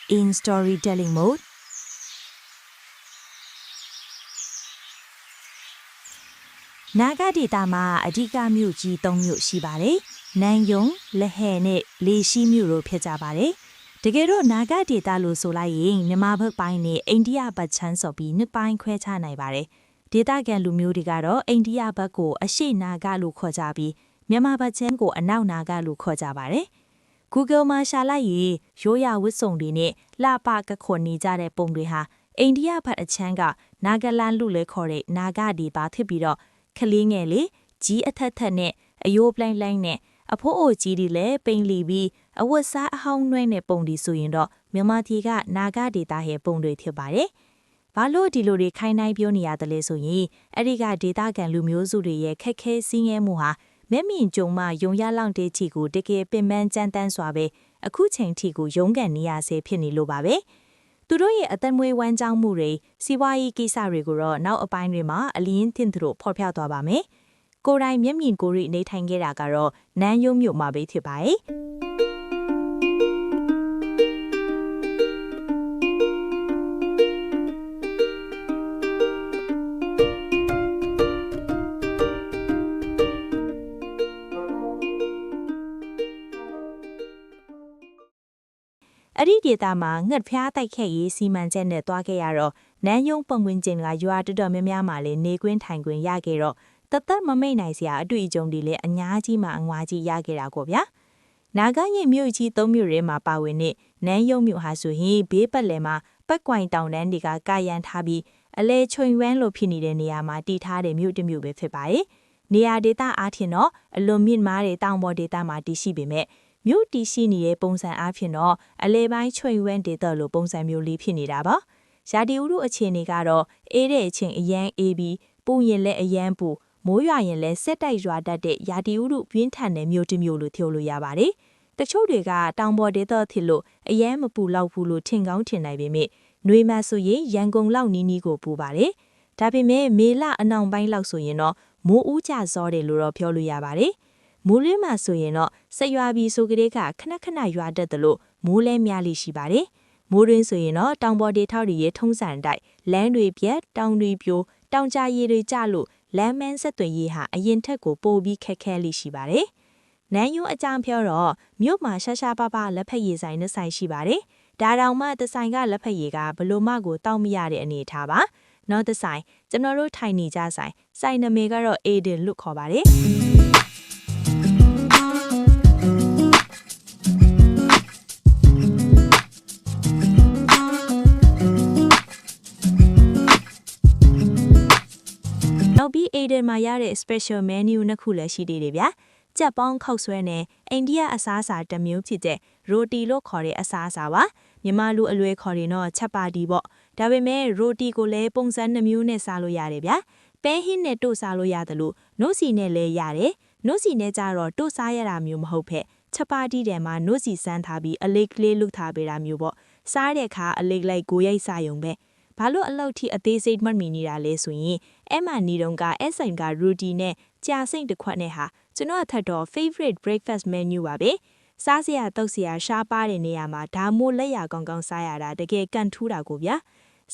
in storytelling mode. Naga data ma adika myu ji 3 မျိုးရှိပါတယ်။နန်းယုံလက်ဟဲနဲ့လေရှိမျိုးတို့ဖြစ်ကြပါတယ်။တကယ်တော့နာဂဒေတာလို့ဆိုလိုက်ရင်မြန်မာဘက်ပိုင်းနဲ့အိန္ဒိယဘက်ချမ်းဆိုပြီးနှစ်ပိုင်းခွဲခြားနိုင်ပါတယ်။ဒေတာကန်လူမျိုးတွေကတော့အိန္ဒိယဘက်ကိုအရှိနာဂလို့ခေါ်ကြပြီးမြန်မာဘက်ချမ်းကိုအနောက်နာဂလို့ခေါ်ကြပါတယ်။ Google မှာရှာလိုက်ရင်ရိုးရာဝတ်စုံတွေနဲ့လှပကခွန်နေကြတဲ့ပုံတွေဟာအိန္ဒိယဘက်အချမ်းကနာဂလန်လို့လည်းခေါ်တဲ့နာဂဒေတာဖြစ်ပြီးတော့ခလေးငယ်လေးကြီးအထက်ထက်နဲ့အယိုးပလိုင်းလိုင်းနဲ့အဖိုးအိုကြီးတွေလည်းပိန်လီပြီးအဝတ်စားအဟောင်းနှွဲနဲ့ပုံဒီဆိုရင်တော့မြန်မာပြည်ကနာဂဒေတာရဲ့ပုံတွေဖြစ်ပါတယ်။ဘာလို့ဒီလိုတွေခိုင်းနိုင်ပြောနေရတယ်လဲဆိုရင်အဲ့ဒီကဒေတာကန်လူမျိုးစုတွေရဲ့ခက်ခဲစည်းငဲမှုဟာမဲမြင့်ကြုံမှယုံရလောင်တဲ့ချီကိုတကယ်ပင်ပန်းကြမ်းတမ်းစွာပဲအခုချိန်ထိကိုရုန်းကန်နေရဆဲဖြစ်နေလို့ပါပဲ။သူတို့ရဲ့အသက်မွေးဝမ်းကြောင်းမှုတွေစီးပွားရေးကိစ္စတွေကိုတော့နောက်အပိုင်းတွေမှာအလင်းတင်သူတို့ဖော်ပြသွားပါမယ်။ကိုယ်တိုင်မျက်မြင်ကိုယ်ရိနေထိုင်ခဲ့တာကတော့နန်းယုံမြို့မှာပဲဖြစ်ပါတယ်။အဲ့ဒီဒေတာမှာငှက်ဖျားတိုက်ခက်ရေးစီမံချက်နဲ့တွားခဲ့ရတော့နန်းယုံပုံဝင်ကျင်ကရွာတော်တော်များများမှာလည်းနေကွင်းထိုင်ခွင့်ရခဲ့တော့တသက်မမိတ်နိုင်စရာအတွေ့အကြုံတွေလည်းအများကြီးမှအငွားကြီးရခဲ့တာကိုဗျာနာဂရဲ့မြို့ကြီး၃မြို့ရဲမှာပါဝင်တဲ့နန်းယုံမြို့ဟာဆိုရင်ဘေးပတ်လည်မှာပတ်ကွိုင်တောင်တန်းတွေကကာယံထားပြီးအလဲချွင်ဝန်းလို့ဖြစ်နေတဲ့နေရာမှာတည်ထားတဲ့မြို့တစ်မြို့ပဲဖြစ်ပါတယ်နေရာဒေတာအားဖြင့်တော့အလွန်မြင့်မားတဲ့တောင်ပေါ်ဒေတာမှာတည်ရှိပေမဲ့မြို့တည်ရှိနေတဲ့ပုံစံအားဖြင့်တော့အလဲပိုင်းချွင်ဝန်းဒေတာလို့ပုံစံမျိုးလေးဖြစ်နေတာပါရာဒီဥရုအခြေအနေကတော့အေးတဲ့အချိန်အရန်အေးပြီးပူရင်လည်းအရန်ပူမိုးရွာရင်လည်းစက်တိုက်ရွာတတ်တဲ့ရာဒီဥရုပြင်းထန်တဲ့မြို့တစ်မြို့လို့ပြောလို့ရပါတယ်တချို့တွေကတောင်ပေါ်ဒေတာဖြစ်လို့အရန်မပူလောက်ဘူးလို့ထင်ကောင်းထင်နိုင်ပေမဲ့နှွေမှဆိုရင်ရန်ကုန်လောက်နီးနီးကိုပူပါတယ်ဒါပေမဲ့မေလအနောင်ပိုင်းလောက်ဆိုရင်တော့မိုးဦးကျစောတယ်လို့တော့ပြောလို့ရပါတယ်မိုးလင်းမှဆိုရင်တော့ဆက်ရွာပြီးဆိုကလေးကခဏခဏရွာတတ်တယ်လို့မိုးလဲများလိရှိပါတယ်မိုးရင်းဆိုရင်တော့တောင်ပေါ်ဒေထောက်တွေရဲ့ထုံးစံတိုက်လမ်းတွေပြက်တောင်တွေပြိုတောင်ကြရည်တွေကျလို့လမ်းမန်းဆက်သွယ်ရေးဟာအရင်ထက်ကိုပိုပြီးခက်ခဲလိရှိပါတယ်။နန်းယုံအကြောင်းပြောတော့မြို့မှာရှာရှာပါပါလက်ဖက်ရည်ဆိုင်နှစ်ဆိုင်ရှိပါတယ်။ဒါတောင်မှတစ်ဆိုင်ကလက်ဖက်ရည်ကဘလို့မှကိုတောက်မရတဲ့အနေအထားပါ။နောက်တစ်ဆိုင်ကျွန်တော်တို့ထိုင်နေကြဆိုင်နာမည်ကတော့ Aiden လို့ခေါ်ပါတယ်။နောက်ပြီး Aiden မှာရတဲ့ special menu နှစ်ခုလည်းရှိသေးတယ်ဗျာကြက်ပေါင်းခောက်ဆွဲနဲ့အိန္ဒိယအစားအစာတစ်မျိုးဖြစ်တဲ့ roti လို့ခေါ်တဲ့အစားအစာပါမြန်မာလူအလွယ်ခေါ်ရင်တော့ချက်ပါတီပေါ့ဒါပေမဲ့ roti ကိုလည်းပုံစံ2မျိုးနဲ့စားလို့ရတယ်ဗျာပဲဟင်းနဲ့တို့စားလို့ရတယ်လို့နို့စီနဲ့လည်းရတယ်နို့စီနဲ့ကြတော့တို့စားရတာမျိုးမဟုတ်ဖက်ချက်ပါတီထဲမှာနို့စီစမ်းထားပြီးအလေးကလေးလုထားပေးတာမျိုးပေါ့စားတဲ့အခါအလေးလိုက်ကိုရိုက်စားရုံပဲဘာလို့အလောက်ထိအသေးစိတ်မှတ်မိနေတာလဲဆိုရင်အဲ့မှနီတုံးကအဲ့ဆိုင်က roti နဲ့ကြာစိမ့်တစ်ခွက်နဲ့ဟာကျွန်တော်အထက်တော့ favorite breakfast menu ပါပဲစားစရာတောက်စရာရှားပါတဲ့နေရာမှာဒါမို့လက်ရကောင်းကောင်းစားရတာတကယ်ကန်ထူးတာကိုဗျာ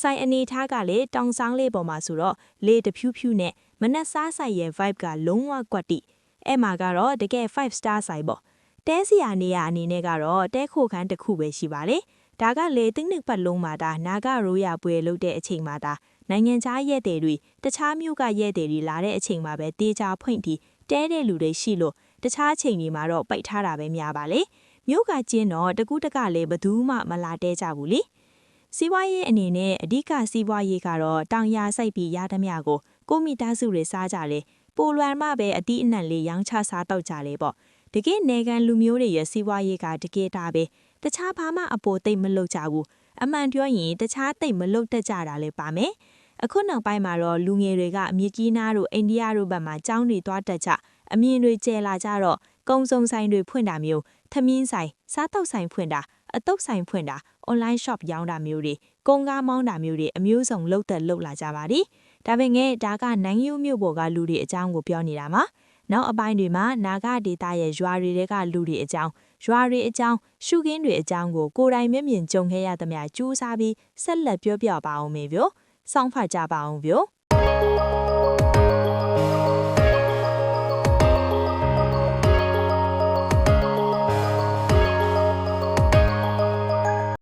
ဆိုင်အနေထားကလည်းတောင်ဆောင်လေးပေါ်မှာဆိုတော့လေတဖြူးဖြူးနဲ့မနက်စားဆိုင်ရဲ့ vibe ကလုံးဝကွက်တိအဲ့မှာကတော့တကယ်5 star ဆိုင်ပေါ့တဲစရာနေရာအနေနဲ့ကတော့တဲခိုခန်းတစ်ခုပဲရှိပါတယ်ဒါကလေတိနှစ်ပတ်လုံးမှာဒါနာဂရိုးရပွဲလုပ်တဲ့အချိန်မှာဒါနိုင်ငံခြားရဲတဲ့တွေတခြားမြို့ကရဲတဲ့တွေလာတဲ့အချိန်မှာပဲတေးချဖွင့်ပြီးတဲတဲ့လူတွေရှိလို့တခြားချိန်တွေမှာတော့ပိတ်ထားတာပဲများပါလေမြို့ကကျင်းတော့တကူးတကလည်းဘသူမှမလာတဲကြဘူးလေစီးပွားရေးအနေနဲ့အဓိကစီးပွားရေးကတော့တောင်ယာစိုက်ပြီးရသမျှကိုမိသားစုတွေစားကြလေပိုလွန်မှပဲအတိအနှံလေးရောင်းချစားတော့ကြလေပေါ့တကယ်နေကန်လူမျိုးတွေရဲ့စီးပွားရေးကတကယ်တာပဲတခြားဘာမှအပေါ်သိမ့်မလုပ်ကြဘူးအမှန်ပြောရင်တခြားသိမ့်မလုပ်တတ်ကြတာလည်းပါမယ်အခုနောက်ပိုင်းမှာတော့လူငယ်တွေကအမြင့်ကြီးနားတို့အိန္ဒိယတို့ဘက်မှာကျောင်းတွေသွားတက်ကြအမြင်တွေကျဲလာကြတော့ကုံစုံဆိုင်တွေဖွင့်တာမျိုးထမင်းဆိုင်စားတောက်ဆိုင်ဖွင့်တာအတုပ်ဆိုင်ဖွင့်တာ online shop ရောင်းတာမျိုးတွေကုန်ကားမောင်းတာမျိုးတွေအမျိုးစုံလှုပ်သက်လှုပ်လာကြပါသည်ဒါပေမဲ့ဒါကနိုင်ငံမျိုးပေါ်ကလူတွေအကြောင်းကိုပြောနေတာမှာ နောက်အပိုင်းတွေမှာနာဂဒေတာရဲ့ရွာတွေကလူတွေအကြောင်းရွာတွေအကြောင်းရှုခင်းတွေအကြောင်းကိုကိုယ်တိုင်မျက်မြင်ကြုံခဲ့ရသမျှကြိုးစားပြီးဆက်လက်ပြောပြပါအောင်မေဗျ။စောင့်ဖတ်ကြပါအောင်ဗျ။